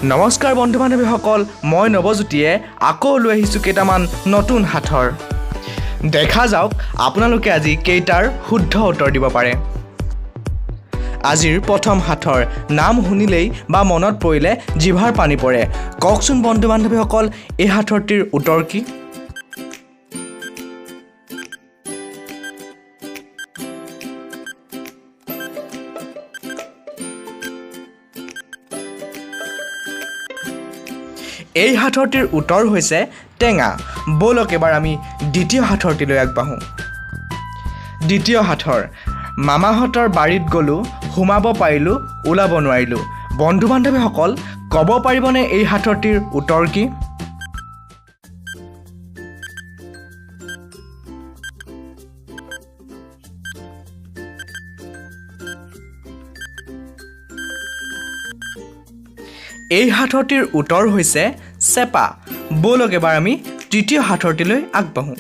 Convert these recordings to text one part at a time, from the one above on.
নমস্কাৰ বন্ধু বান্ধৱীসকল, মই নৱজ্যোতিয়ে আকৌ লৈ আহিছোঁ কেইটামান নতুন সাঁথৰ। দেখা যাওক আপোনালোকে আজি কেইটাৰ শুদ্ধ উত্তৰ দিব পাৰে। আজিৰ প্ৰথম সাঁথৰ নাম শুনিলেই বা মনত পৰিলে জিভাৰ পানী পৰে। কওকচোন বন্ধু বান্ধৱীসকল, এই সাঁথৰটিৰ উত্তৰ কি? এই সাঁথৰটিৰ উত্তৰ হৈছে টেঙা। ব'লক এবাৰ আমি দ্বিতীয় সাঁথৰটিলৈ আগবাঢ়োঁ। দ্বিতীয় সাঁথৰ, মামাহঁতৰ বাৰীত গ'লোঁ, সোমাব পাৰিলোঁ, ওলাব নোৱাৰিলোঁ। বন্ধু বান্ধৱীসকল, ক'ব পাৰিবনে এই সাঁথৰটিৰ উত্তৰ কি? এই সাঁথৰটিৰ উত্তৰ হৈছে চেপা। ব'লক এবাৰ আমি তৃতীয় সাঁথৰটিলৈ আগবাঢ়োঁ।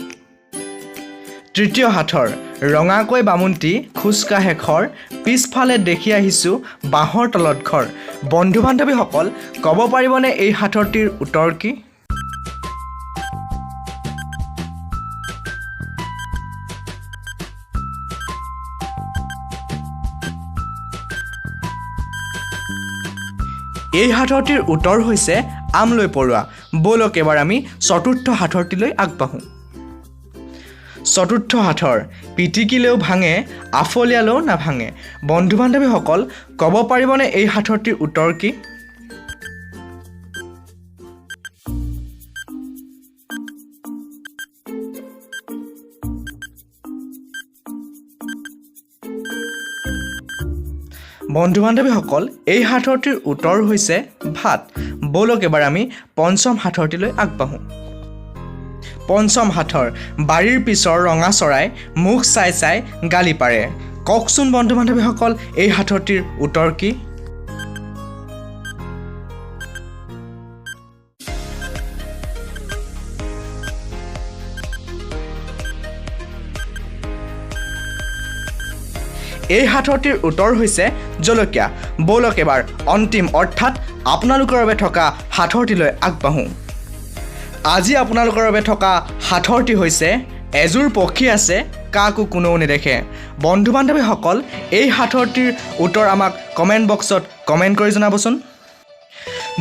তৃতীয় সাঁথৰ, ৰঙাকৈ বামুন্তি খোজকাঢ়ে খৰ, পিছফালে দেখি আহিছোঁ বাঁহৰ তলত ঘৰ। বন্ধু বান্ধৱীসকল, ক'ব পাৰিবনে এই সাঁথৰটিৰ উত্তৰ কি? এই সাঁথৰটিৰ উত্তৰ হৈছে আমলৈ পৰুৱা। ব'লক এবাৰ আমি চতুৰ্থ সাঁথৰটিলৈ আগবাঢ়োঁ। চতুৰ্থ সাঁথৰ, পিটিকিলেও ভাঙে, আফলিয়ালেও নাভাঙে। বন্ধু বান্ধৱীসকল, ক'ব পাৰিবনে এই সাঁথৰটিৰ উত্তৰ কি? বন্ধু বান্ধৱীসকল, এই সাঁথৰটিৰ উত্তৰ হৈছে ভাত। ব'লক এবাৰ আমি পঞ্চম সাঁথৰটিলৈ আগবাঢ়োঁ। পঞ্চম সাঁথৰ, বাৰীৰ পিছৰ ৰঙা চৰাই, মুখ চাই চাই গালি পাৰে। কওকচোন বন্ধু বান্ধৱীসকল, এই সাঁথৰটিৰ উত্তৰ কি? এই সাঁথৰটিৰ উত্তৰ হৈছে জলকীয়া। ব'লক এবাৰ অন্তিম অৰ্থাৎ আপোনালোকৰ বাবে থকা সাঁথৰটিলৈ আগবাঢ়োঁ। আজি আপোনালোকৰ বাবে থকা সাঁথৰটি হৈছে এযোৰ পক্ষী আছে, কাকো কোনেও নেদেখে। বন্ধু বান্ধৱীসকল, এই সাঁথৰটিৰ উত্তৰ আমাক কমেণ্ট বক্সত কমেণ্ট কৰি জনাবচোন।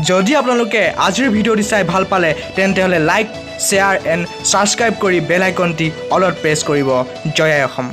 যদি আপোনালোকে আজিৰ ভিডিঅ'টি চাই ভাল পালে তেন্তে হ'লে লাইক, শ্বেয়াৰ এণ্ড ছাবস্ক্ৰাইব কৰি বেল আইকনটি অলত প্ৰেছ কৰিব। জয় আই অসম।